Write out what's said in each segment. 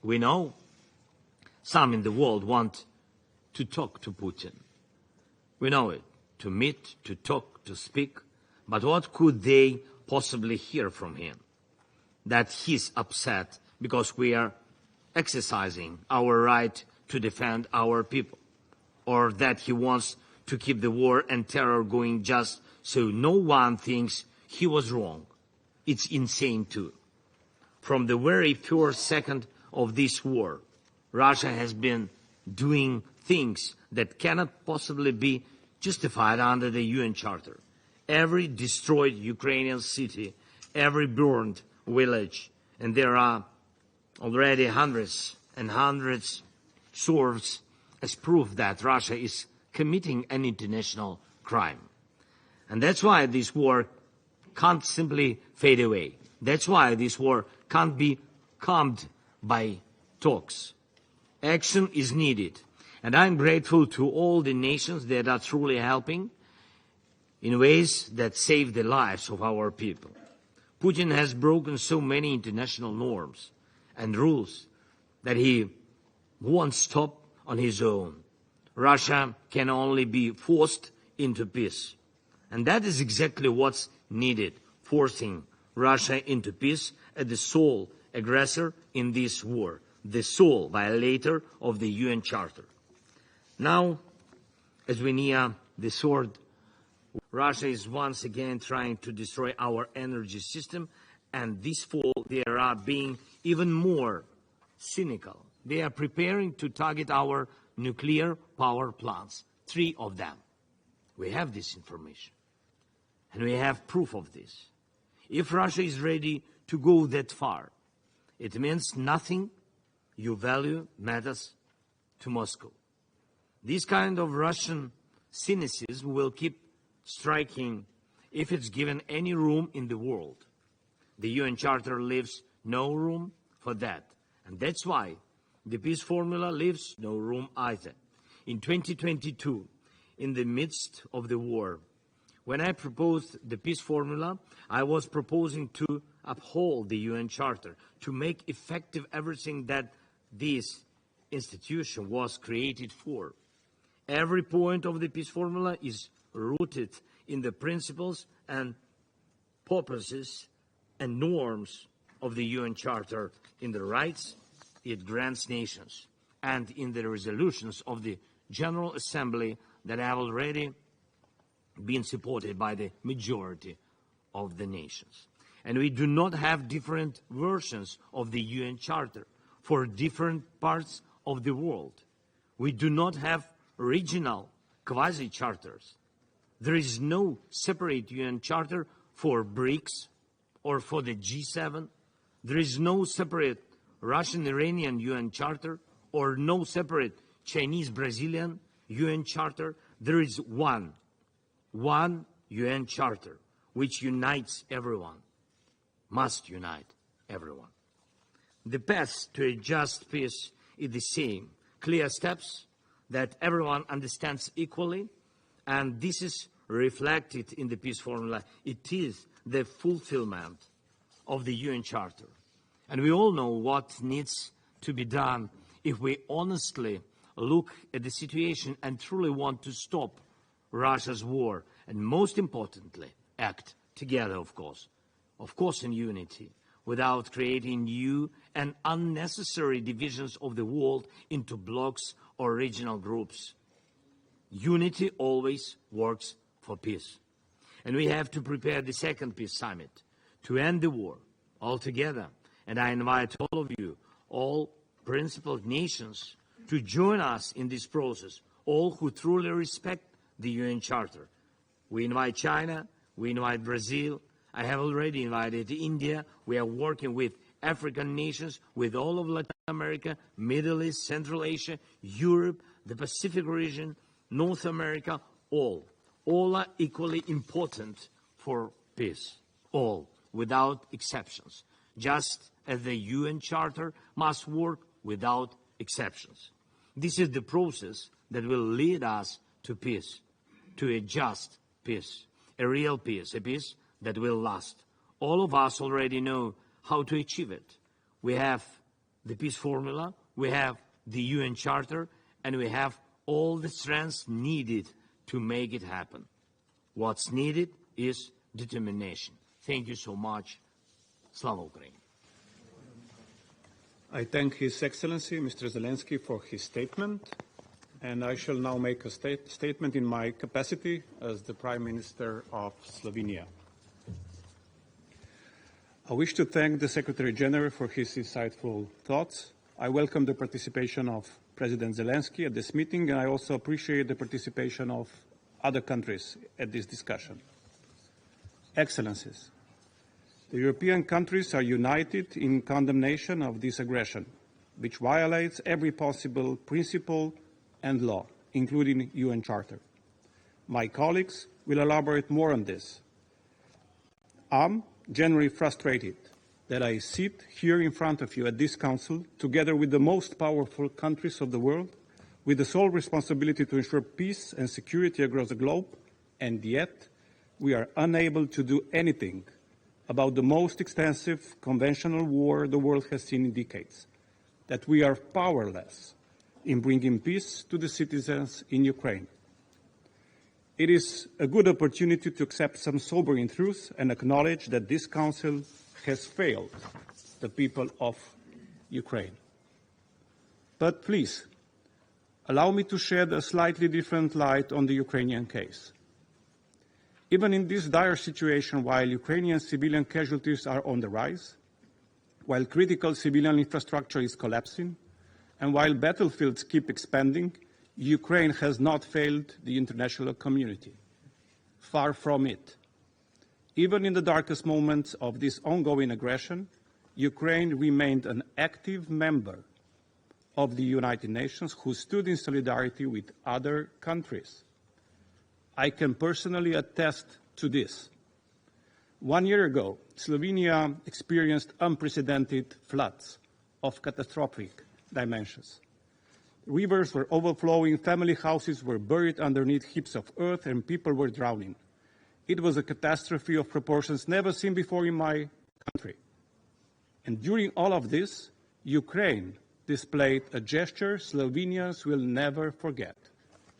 We know some in the world want to talk to Putin. We know it, to meet, to talk, to speak. But what could they possibly hear from him? That he's upset because we are exercising our right to defend our people, or that he wants to keep the war and terror going just so no one thinks he was wrong. It's insane too. From the very first second of this war, Russia has been doing things that cannot possibly be justified under the UN Charter. Every destroyed Ukrainian city, every burned village, and there are already hundreds and hundreds serves as proof that Russia is committing an international crime. And that's why this war can't simply fade away. That's why this war can't be calmed by talks. Action is needed. And I'm grateful to all the nations that are truly helping in ways that save the lives of our people. Putin has broken so many international norms and rules that he won't stop on his own. Russia can only be forced into peace. And that is exactly what's needed, forcing Russia into peace as the sole aggressor in this war, the sole violator of the UN Charter. Now, as we near the sword, Russia is once again trying to destroy our energy system, and this fall they are being even more cynical. They are preparing to target our nuclear power plants, 3 of them. We have this information, and we have proof of this. If Russia is ready to go that far, it means nothing you value matters to Moscow. This kind of Russian cynicism will keep striking if it's given any room in the world. The UN Charter leaves no room for that. And that's why the peace formula leaves no room either. In 2022, in the midst of the war, when I proposed the peace formula, I was proposing to uphold the UN Charter, to make effective everything that this institution was created for. Every point of the peace formula is rooted in the principles and purposes and norms of the UN Charter, in the rights it grants nations, and in the resolutions of the General Assembly that have already been supported by the majority of the nations. And we do not have different versions of the UN Charter for different parts of the world. We do not have regional quasi-charters. There is no separate UN Charter for BRICS or for the G7. There is no separate Russian-Iranian UN Charter or no separate Chinese-Brazilian UN Charter. There is one UN Charter which unites everyone, must unite everyone. The path to a just peace is the same. Clear steps that everyone understands equally, and this is reflected in the peace formula. It is the fulfillment of the UN Charter. And we all know what needs to be done if we honestly look at the situation and truly want to stop Russia's war, and most importantly, act together, of course in unity, without creating new and unnecessary divisions of the world into blocs or regional groups. Unity always works for peace. And we have to prepare the second peace summit to end the war altogether. And I invite all of you, all principled nations, to join us in this process, all who truly respect the UN Charter. We invite China, we invite Brazil, I have already invited India. We are working with African nations, with all of Latin America, Middle East, Central Asia, Europe, the Pacific region, North America, all. All are equally important for peace, all, without exceptions, just as the UN Charter must work without exceptions. This is the process that will lead us to peace, to a just peace, a real peace, a peace that will last. All of us already know how to achieve it. We have the peace formula, we have the UN Charter, and we have all the strengths needed to make it happen. What's needed is determination. Thank you so much. Slava Ukraini. I thank His Excellency, Mr. Zelensky, for his statement, and I shall now make a statement in my capacity as the Prime Minister of Slovenia. I wish to thank the Secretary General for his insightful thoughts. I welcome the participation of President Zelensky at this meeting, and I also appreciate the participation of other countries at this discussion. Excellencies, the European countries are united in condemnation of this aggression, which violates every possible principle and law, including UN Charter. My colleagues will elaborate more on this. I'm genuinely frustrated that I sit here in front of you at this Council, together with the most powerful countries of the world, with the sole responsibility to ensure peace and security across the globe, and yet we are unable to do anything about the most extensive conventional war the world has seen in decades, that we are powerless in bringing peace to the citizens in Ukraine. It is a good opportunity to accept some sobering truths and acknowledge that this Council has failed the people of Ukraine. But please, allow me to shed a slightly different light on the Ukrainian case. Even in this dire situation, while Ukrainian civilian casualties are on the rise, while critical civilian infrastructure is collapsing, and while battlefields keep expanding, Ukraine has not failed the international community. Far from it. Even in the darkest moments of this ongoing aggression, Ukraine remained an active member of the United Nations who stood in solidarity with other countries. I can personally attest to this. 1 year ago, Slovenia experienced unprecedented floods of catastrophic dimensions. Rivers were overflowing, family houses were buried underneath heaps of earth, and people were drowning. It was a catastrophe of proportions never seen before in my country. And during all of this, Ukraine displayed a gesture Slovenians will never forget.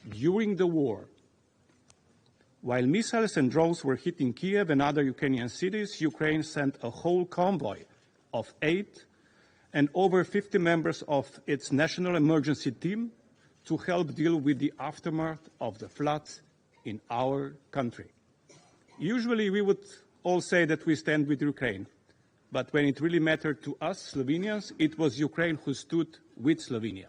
During the war, while missiles and drones were hitting Kiev and other Ukrainian cities, Ukraine sent a whole convoy of aid and over 50 members of its national emergency team to help deal with the aftermath of the floods in our country. Usually we would all say that we stand with Ukraine, but when it really mattered to us Slovenians, it was Ukraine who stood with Slovenia.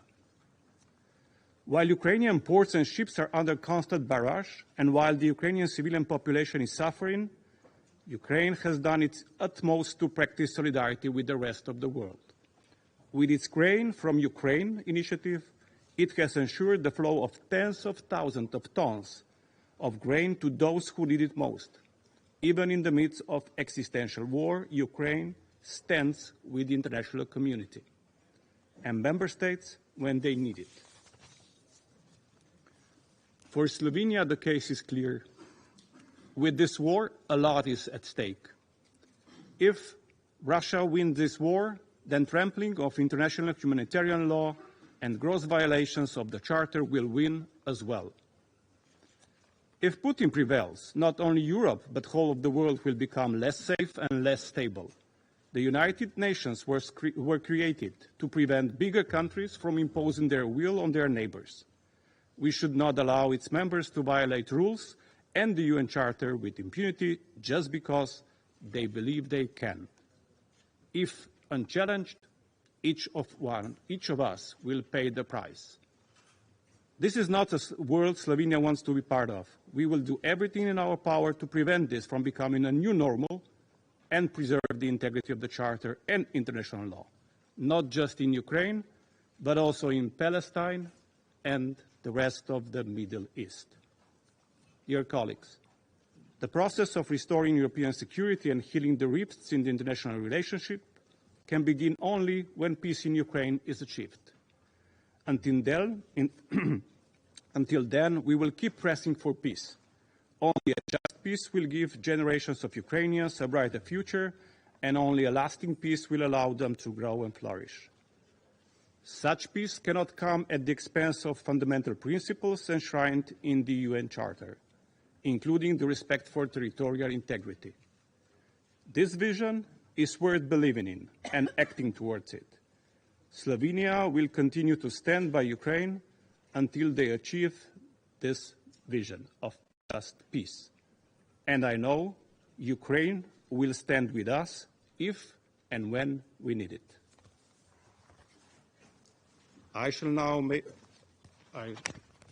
While Ukrainian ports and ships are under constant barrage, and while the Ukrainian civilian population is suffering, Ukraine has done its utmost to practice solidarity with the rest of the world. With its Grain from Ukraine initiative, it has ensured the flow of tens of thousands of tons of grain to those who need it most. Even in the midst of existential war, Ukraine stands with the international community and member states when they need it. For Slovenia, the case is clear. With this war, a lot is at stake. If Russia wins this war, then trampling of international humanitarian law and gross violations of the Charter will win as well. If Putin prevails, not only Europe, but the whole of the world will become less safe and less stable. The United Nations were created to prevent bigger countries from imposing their will on their neighbors. We should not allow its members to violate rules and the UN Charter with impunity just because they believe they can. If unchallenged, each of us will pay the price. This is not a world Slovenia wants to be part of. We will do everything in our power to prevent this from becoming a new normal and preserve the integrity of the Charter and international law, not just in Ukraine, but also in Palestine and the rest of the Middle East. Dear colleagues, the process of restoring European security and healing the rifts in the international relationship can begin only when peace in Ukraine is achieved. Until then, we will keep pressing for peace. Only a just peace will give generations of Ukrainians a brighter future, and only a lasting peace will allow them to grow and flourish. Such peace cannot come at the expense of fundamental principles enshrined in the UN Charter, including the respect for territorial integrity. This vision is worth believing in and acting towards it. Slovenia will continue to stand by Ukraine until they achieve this vision of just peace. And I know Ukraine will stand with us if and when we need it. I shall now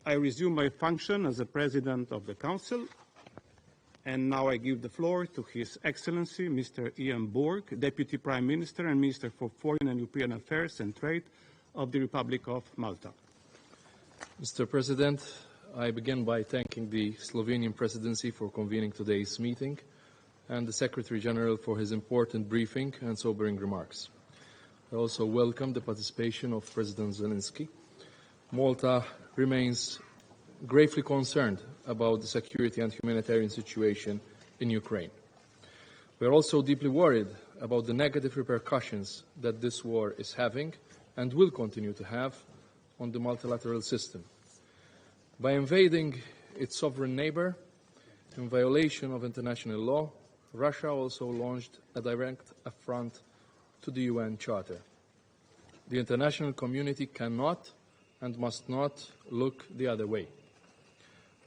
I resume my function as the President of the Council, and now I give the floor to His Excellency Mr. Ian Borg, Deputy Prime Minister and Minister for Foreign and European Affairs and Trade of the Republic of Malta. Mr. President, I begin by thanking the Slovenian Presidency for convening today's meeting and the Secretary General for his important briefing and sobering remarks. I also welcome the participation of President Zelensky. Malta remains gravely concerned about the security and humanitarian situation in Ukraine. We are also deeply worried about the negative repercussions that this war is having and will continue to have on the multilateral system. By invading its sovereign neighbor in violation of international law, Russia also launched a direct affront to the UN Charter. The international community cannot and must not look the other way.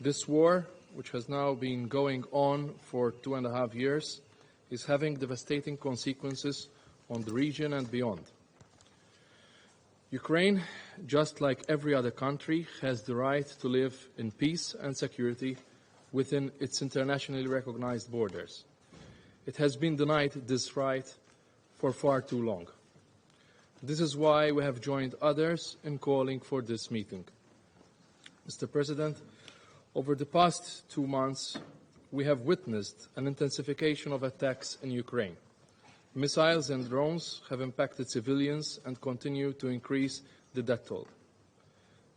This war, which has now been going on for 2.5 years, is having devastating consequences on the region and beyond. Ukraine, just like every other country, has the right to live in peace and security within its internationally recognized borders. It has been denied this right for far too long. This is why we have joined others in calling for this meeting. Mr. President, over the past 2 months, we have witnessed an intensification of attacks in Ukraine. Missiles and drones have impacted civilians and continue to increase the death toll.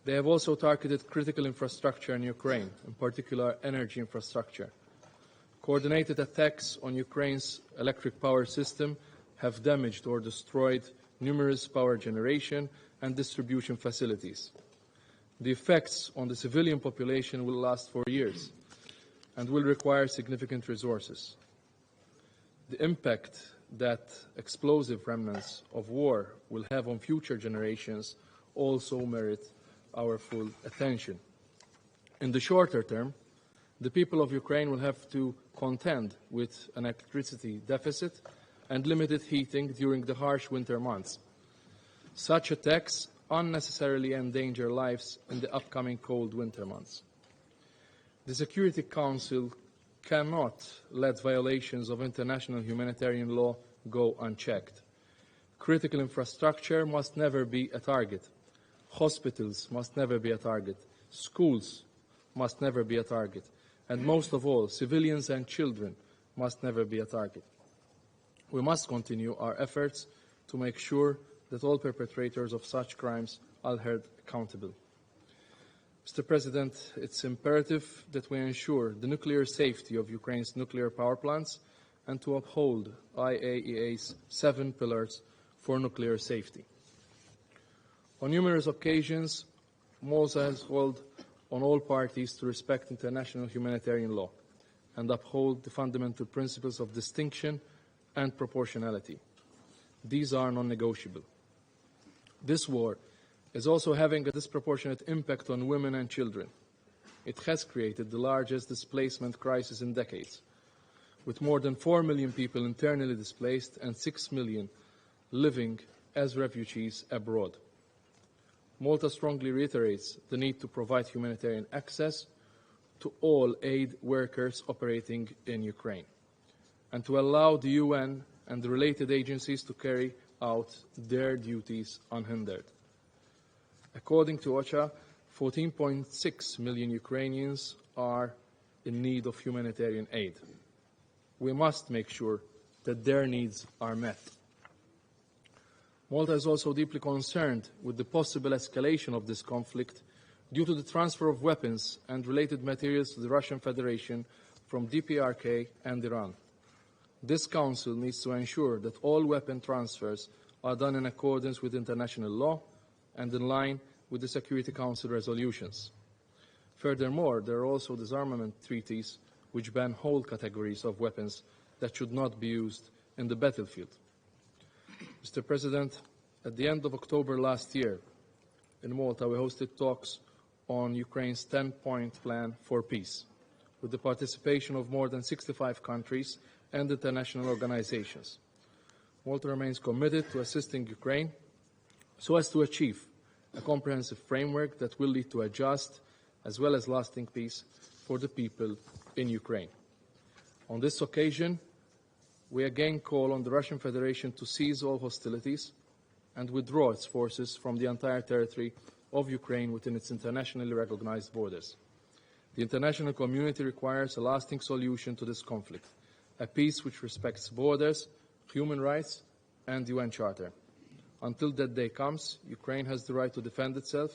They have also targeted critical infrastructure in Ukraine, in particular energy infrastructure. Coordinated attacks on Ukraine's electric power system have damaged or destroyed numerous power generation and distribution facilities. The effects on the civilian population will last for years and will require significant resources. The impact that explosive remnants of war will have on future generations also merit our full attention. In the shorter term, the people of Ukraine will have to contend with an electricity deficit and limited heating during the harsh winter months. Such attacks unnecessarily endanger lives in the upcoming cold winter months. The Security Council cannot let violations of international humanitarian law go unchecked. Critical infrastructure must never be a target. Hospitals must never be a target. Schools must never be a target. And most of all, civilians and children must never be a target. We must continue our efforts to make sure that all perpetrators of such crimes are held accountable. Mr. President, it's imperative that we ensure the nuclear safety of Ukraine's nuclear power plants and to uphold IAEA's 7 pillars for nuclear safety. On numerous occasions, Malta has called on all parties to respect international humanitarian law and uphold the fundamental principles of distinction and proportionality. These are non-negotiable. This war is also having a disproportionate impact on women and children. It has created the largest displacement crisis in decades, with more than 4 million people internally displaced and 6 million living as refugees abroad. Malta strongly reiterates the need to provide humanitarian access to all aid workers operating in Ukraine and to allow the UN and the related agencies to carry out their duties unhindered. According to OCHA, 14.6 million Ukrainians are in need of humanitarian aid. We must make sure that their needs are met. Malta is also deeply concerned with the possible escalation of this conflict due to the transfer of weapons and related materials to the Russian Federation from DPRK and Iran. This Council needs to ensure that all weapon transfers are done in accordance with international law, and in line with the Security Council resolutions. Furthermore, there are also disarmament treaties which ban whole categories of weapons that should not be used in the battlefield. Mr. President, at the end of October last year, in Malta, we hosted talks on Ukraine's 10-point plan for peace, with the participation of more than 65 countries and international organizations. Malta remains committed to assisting Ukraine so as to achieve a comprehensive framework that will lead to a just as well as lasting peace for the people in Ukraine. On this occasion, we again call on the Russian Federation to cease all hostilities and withdraw its forces from the entire territory of Ukraine within its internationally recognized borders. The international community requires a lasting solution to this conflict, a peace which respects borders, human rights, and the UN Charter. Until that day comes, Ukraine has the right to defend itself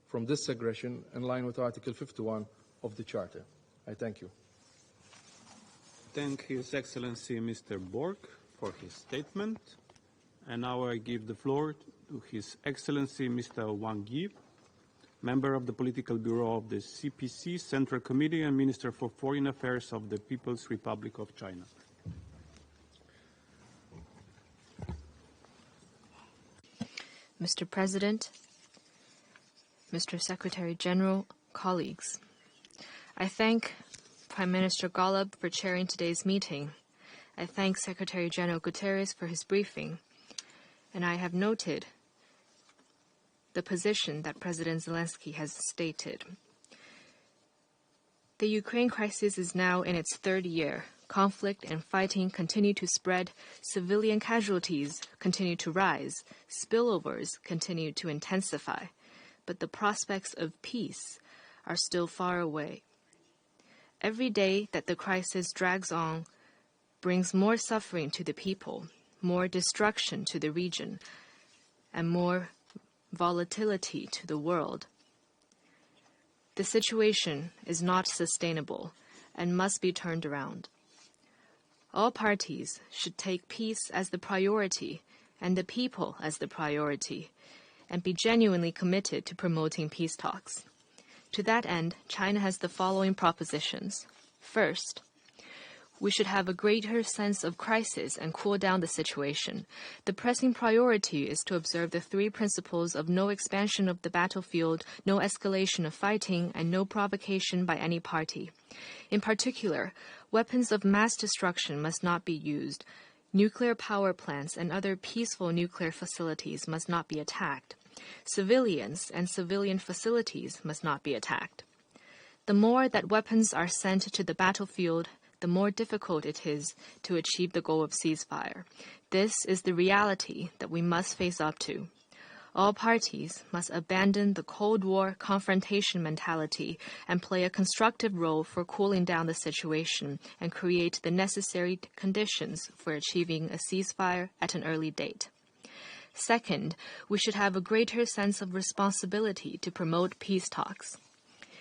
from this aggression in line with Article 51 of the Charter. I thank you. Thank His Excellency Mr. Borg for his statement. And now I give the floor to His Excellency Mr. Wang Yi, member of the Political Bureau of the CPC Central Committee and Minister for Foreign Affairs of the People's Republic of China. Mr. President, Mr. Secretary General, colleagues, I thank Prime Minister Golub for chairing today's meeting. I thank Secretary General Guterres for his briefing, and I have noted the position that President Zelensky has stated. The Ukraine crisis is now in its third year. Conflict and fighting continue to spread, civilian casualties continue to rise, spillovers continue to intensify, but the prospects of peace are still far away. Every day that the crisis drags on brings more suffering to the people, more destruction to the region, and more volatility to the world. The situation is not sustainable and must be turned around. All parties should take peace as the priority and the people as the priority, and be genuinely committed to promoting peace talks. To that end, China has the following propositions. First, we should have a greater sense of crisis and cool down the situation. The pressing priority is to observe the three principles of no expansion of the battlefield, no escalation of fighting, and no provocation by any party. In particular, weapons of mass destruction must not be used. Nuclear power plants and other peaceful nuclear facilities must not be attacked. Civilians and civilian facilities must not be attacked. The more that weapons are sent to the battlefield, the more difficult it is to achieve the goal of ceasefire. This is the reality that we must face up to. All parties must abandon the Cold War confrontation mentality and play a constructive role for cooling down the situation and create the necessary conditions for achieving a ceasefire at an early date. Second, we should have a greater sense of responsibility to promote peace talks.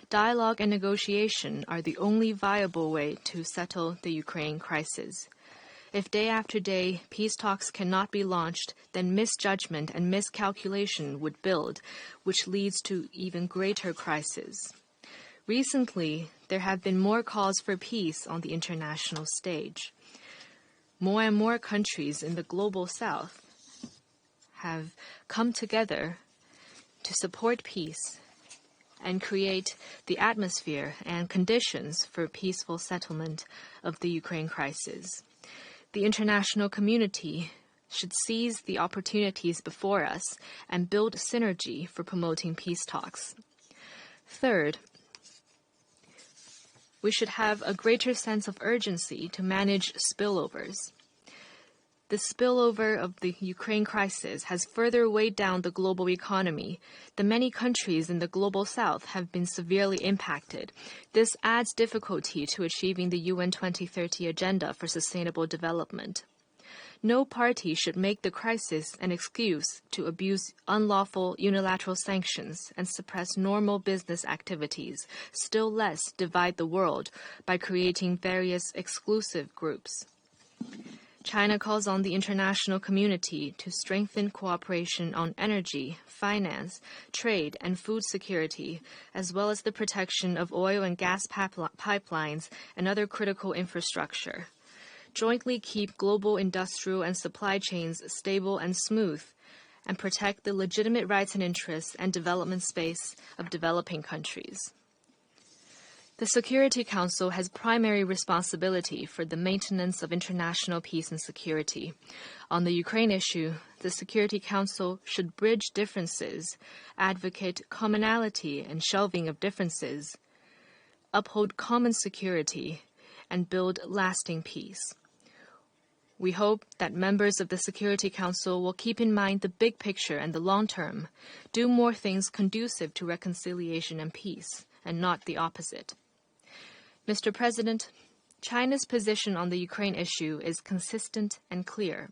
Dialogue and negotiation are the only viable way to settle the Ukraine crisis. If day after day peace talks cannot be launched, then misjudgment and miscalculation would build, which leads to even greater crisis. Recently, there have been more calls for peace on the international stage. More and more countries in the global south have come together to support peace and create the atmosphere and conditions for peaceful settlement of the Ukraine crisis. The international community should seize the opportunities before us and build synergy for promoting peace talks. Third, we should have a greater sense of urgency to manage spillovers. The spillover of the Ukraine crisis has further weighed down the global economy. The many countries in the global south have been severely impacted. This adds difficulty to achieving the UN 2030 Agenda for Sustainable Development. No party should make the crisis an excuse to abuse unlawful unilateral sanctions and suppress normal business activities, still less divide the world by creating various exclusive groups. China calls on the international community to strengthen cooperation on energy, finance, trade, and food security, as well as the protection of oil and gas pipelines and other critical infrastructure. Jointly keep global industrial and supply chains stable and smooth, and protect the legitimate rights and interests and development space of developing countries. The Security Council has primary responsibility for the maintenance of international peace and security. On the Ukraine issue, the Security Council should bridge differences, advocate commonality and shelving of differences, uphold common security, and build lasting peace. We hope that members of the Security Council will keep in mind the big picture and the long term, do more things conducive to reconciliation and peace, and not the opposite. Mr. President, China's position on the Ukraine issue is consistent and clear.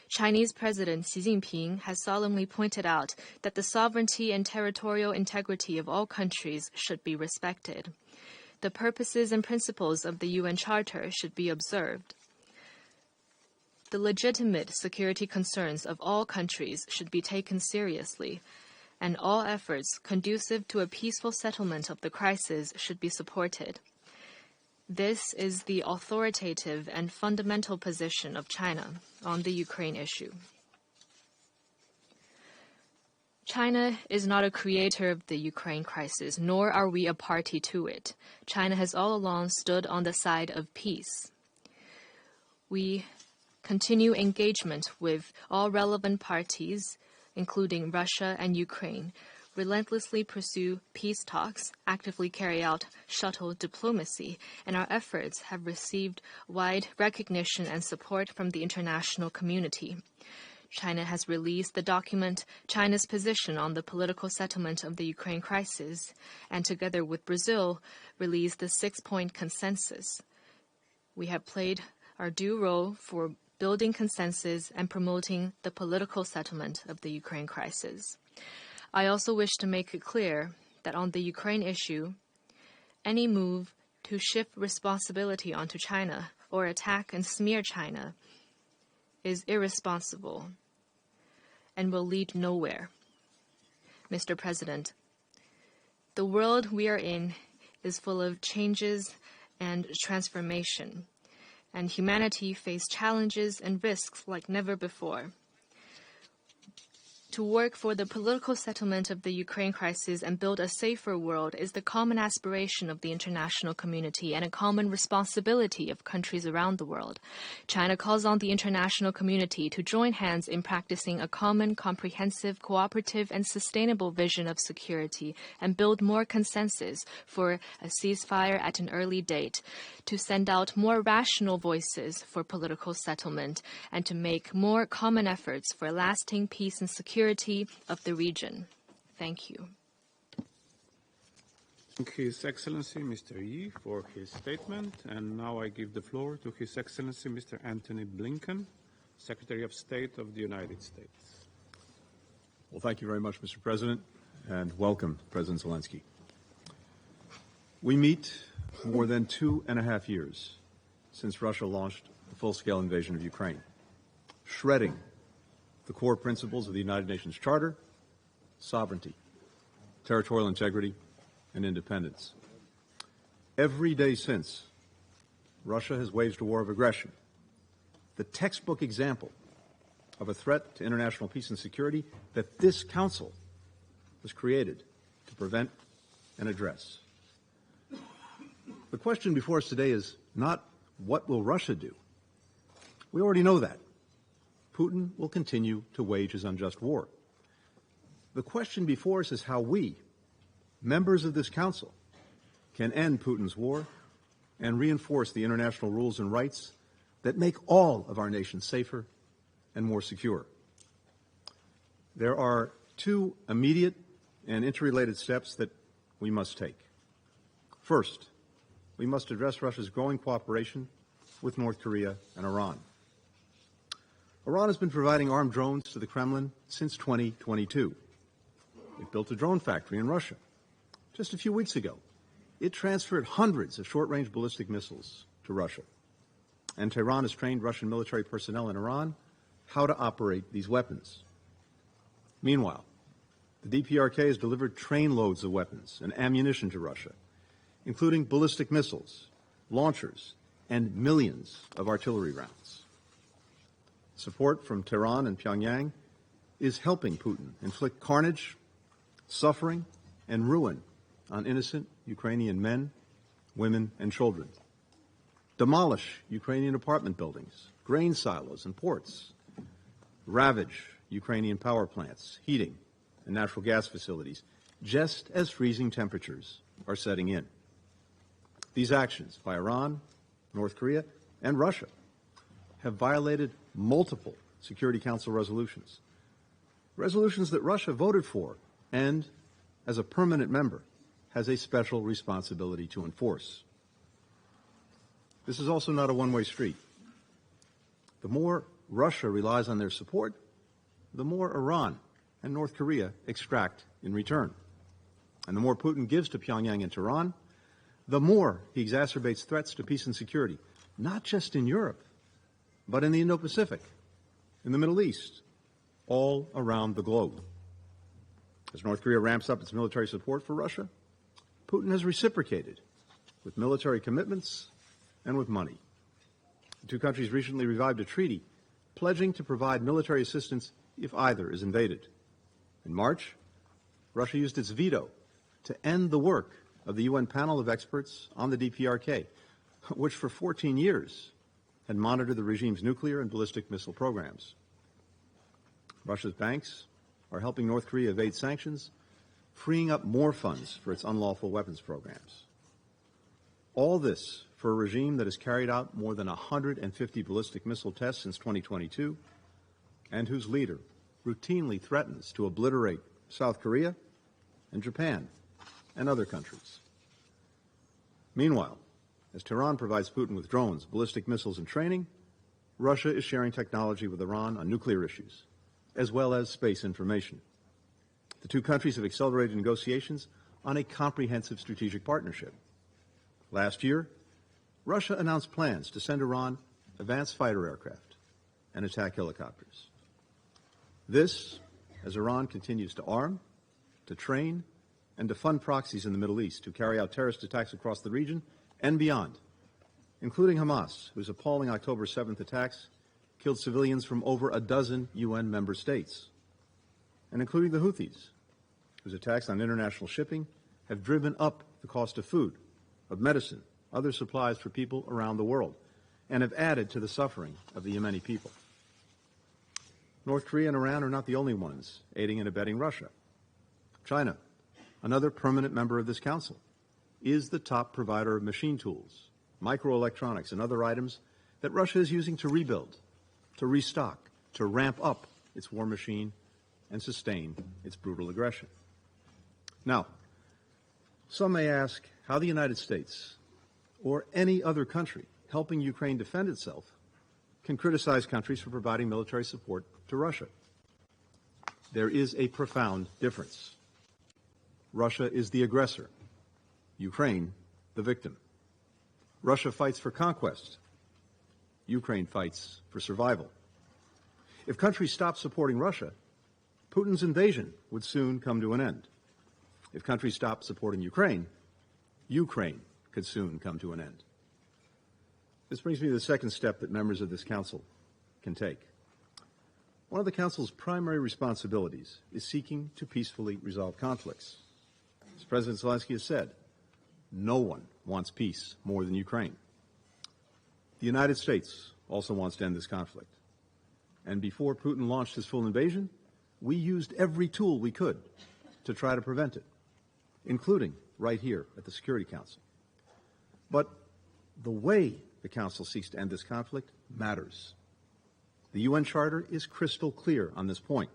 Chinese President Xi Jinping has solemnly pointed out that the sovereignty and territorial integrity of all countries should be respected. The purposes and principles of the UN Charter should be observed. The legitimate security concerns of all countries should be taken seriously, and all efforts conducive to a peaceful settlement of the crisis should be supported. This is the authoritative and fundamental position of China on the Ukraine issue. China is not a creator of the Ukraine crisis, nor are we a party to it. China has all along stood on the side of peace. We continue engagement with all relevant parties, including Russia and Ukraine, relentlessly pursue peace talks, actively carry out shuttle diplomacy, and our efforts have received wide recognition and support from the international community. China has released the document China's Position on the Political Settlement of the Ukraine Crisis, and together with Brazil, released the 6-point consensus. We have played our due role for building consensus and promoting the political settlement of the Ukraine crisis. I also wish to make it clear that on the Ukraine issue, any move to shift responsibility onto China or attack and smear China is irresponsible and will lead nowhere. Mr. President, the world we are in is full of changes and transformation, and humanity faces challenges and risks like never before. To work for the political settlement of the Ukraine crisis and build a safer world is the common aspiration of the international community and a common responsibility of countries around the world. China calls on the international community to join hands in practicing a common, comprehensive, cooperative, and sustainable vision of security and build more consensus for a ceasefire at an early date, to send out more rational voices for political settlement, and to make more common efforts for lasting peace and security of the region. Thank you. Thank His Excellency Mr. Yi for his statement. And now I give the floor to His Excellency Mr. Antony Blinken, Secretary of State of the United States. Well, thank you very much, Mr. President, and welcome, President Zelensky. We meet more than 2.5 years since Russia launched the full-scale invasion of Ukraine, shredding the core principles of the United Nations Charter: sovereignty, territorial integrity, and independence. Every day since, Russia has waged a war of aggression, the textbook example of a threat to international peace and security that this Council was created to prevent and address. The question before us today is not what will Russia do? We already know that. Putin will continue to wage his unjust war. The question before us is how we, members of this Council, can end Putin's war and reinforce the international rules and rights that make all of our nations safer and more secure. There are two immediate and interrelated steps that we must take. First, we must address Russia's growing cooperation with North Korea and Iran. Iran has been providing armed drones to the Kremlin since 2022. It built a drone factory in Russia. Just a few weeks ago, it transferred hundreds of short-range ballistic missiles to Russia. and Tehran has trained Russian military personnel in Iran how to operate these weapons. Meanwhile, the DPRK has delivered trainloads of weapons and ammunition to Russia, including ballistic missiles, launchers, and millions of artillery rounds. Support from Tehran and Pyongyang is helping Putin inflict carnage, suffering, and ruin on innocent Ukrainian men, women, and children, demolish Ukrainian apartment buildings, grain silos, and ports, ravage Ukrainian power plants, heating, and natural gas facilities, just as freezing temperatures are setting in. These actions by Iran, North Korea, and Russia have violated multiple Security Council resolutions, resolutions that Russia voted for and, as a permanent member, has a special responsibility to enforce. This is also not a one-way street. The more Russia relies on their support, the more Iran and North Korea extract in return. And the more Putin gives to Pyongyang and Tehran, the more he exacerbates threats to peace and security, not just in Europe, but in the Indo-Pacific, in the Middle East, all around the globe. As North Korea ramps up its military support for Russia, Putin has reciprocated with military commitments and with money. The two countries recently revived a treaty pledging to provide military assistance if either is invaded. In March, Russia used its veto to end the work of the UN panel of experts on the DPRK, which for 14 years had monitored the regime's nuclear and ballistic missile programs. Russia's banks are helping North Korea evade sanctions, freeing up more funds for its unlawful weapons programs. All this for a regime that has carried out more than 150 ballistic missile tests since 2022, and whose leader routinely threatens to obliterate South Korea and Japan and other countries. Meanwhile, as Tehran provides Putin with drones, ballistic missiles, and training, Russia is sharing technology with Iran on nuclear issues, as well as space information. The two countries have accelerated negotiations on a comprehensive strategic partnership. Last year, Russia announced plans to send Iran advanced fighter aircraft and attack helicopters. This, as Iran continues to arm, to train, and to fund proxies in the Middle East to carry out terrorist attacks across the region and beyond, including Hamas, whose appalling October 7th attacks killed civilians from over a dozen UN member states, and including the Houthis, whose attacks on international shipping have driven up the cost of food, of medicine, other supplies for people around the world, and have added to the suffering of the Yemeni people. North Korea and Iran are not the only ones aiding and abetting Russia. China, another permanent member of this council, is the top provider of machine tools, microelectronics, and other items that Russia is using to rebuild, to restock, to ramp up its war machine and sustain its brutal aggression. Now, some may ask how the United States or any other country helping Ukraine defend itself can criticize countries for providing military support to Russia. There is a profound difference. Russia is the aggressor, Ukraine the victim. Russia fights for conquest, Ukraine fights for survival. If countries stop supporting Russia, Putin's invasion would soon come to an end. If countries stop supporting Ukraine, Ukraine could soon come to an end. This brings me to the second step that members of this council can take. One of the council's primary responsibilities is seeking to peacefully resolve conflicts. As President Zelensky has said, no one wants peace more than Ukraine. The United States also wants to end this conflict. And before Putin launched his full invasion, we used every tool we could to try to prevent it, including right here at the Security Council. But the way the Council seeks to end this conflict matters. The UN Charter is crystal clear on this point.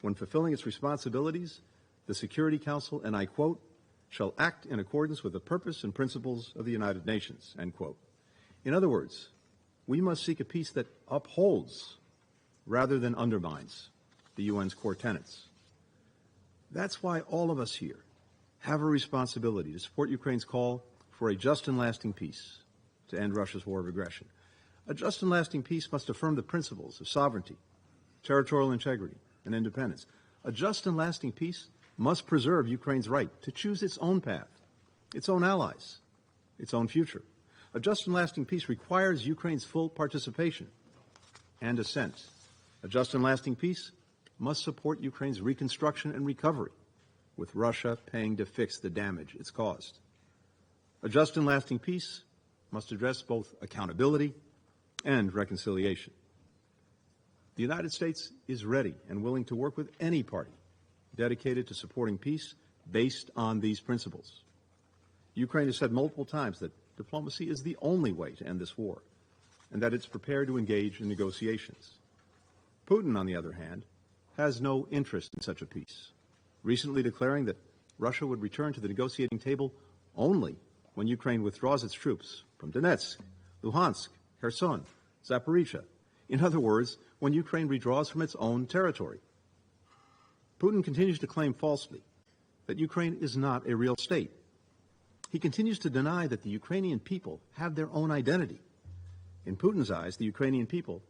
When fulfilling its responsibilities, the Security Council, and I quote, shall act in accordance with the purpose and principles of the United Nations, end quote. In other words, we must seek a peace that upholds rather than undermines the UN's core tenets. That's why all of us here have a responsibility to support Ukraine's call for a just and lasting peace to end Russia's war of aggression. A just and lasting peace must affirm the principles of sovereignty, territorial integrity, and independence. A just and lasting peace must preserve Ukraine's right to choose its own path, its own allies, its own future. A just and lasting peace requires Ukraine's full participation and assent. A just and lasting peace must support Ukraine's reconstruction and recovery, with Russia paying to fix the damage it's caused. A just and lasting peace must address both accountability and reconciliation. The United States is ready and willing to work with any party dedicated to supporting peace based on these principles. Ukraine has said multiple times that diplomacy is the only way to end this war, and that it's prepared to engage in negotiations. Putin, on the other hand, has no interest in such a peace, recently declaring that Russia would return to the negotiating table only when Ukraine withdraws its troops from Donetsk, Luhansk, Kherson, Zaporizhia. In other words, when Ukraine withdraws from its own territory. Putin continues to claim falsely that Ukraine is not a real state. He continues to deny that the Ukrainian people have their own identity. In Putin's eyes, the Ukrainian people,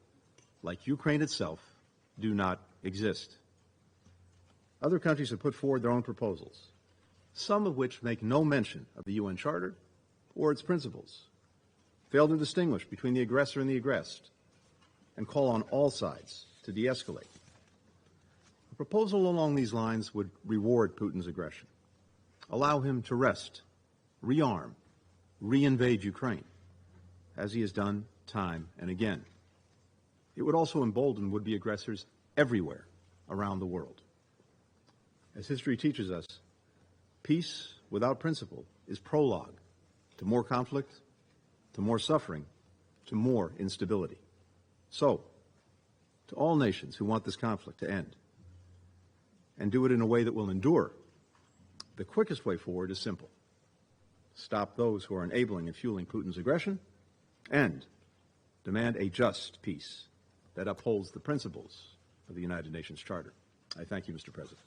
like Ukraine itself, do not exist. Other countries have put forward their own proposals, some of which make no mention of the UN Charter or its principles, fail to distinguish between the aggressor and the aggressed, and call on all sides to de-escalate. A proposal along these lines would reward Putin's aggression, allow him to rest, rearm, re-invade Ukraine, as he has done time and again. It would also embolden would-be aggressors everywhere around the world. As history teaches us, peace without principle is prologue to more conflict, to more suffering, to more instability. So, to all nations who want this conflict to end, and do it in a way that will endure, the quickest way forward is simple. Stop those who are enabling and fueling Putin's aggression, and demand a just peace that upholds the principles of the United Nations Charter. I thank you, Mr. President.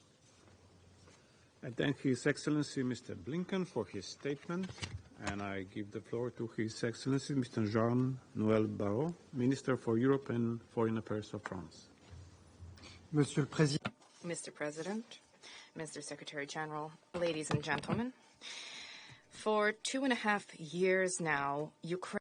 I thank His Excellency Mr. Blinken for his statement, and I give the floor to His Excellency Mr. Jean-Noël Barrot, Minister for Europe and Foreign Affairs of France. Mr. President, Mr. Secretary General, ladies and gentlemen, for 2.5 years now, Ukraine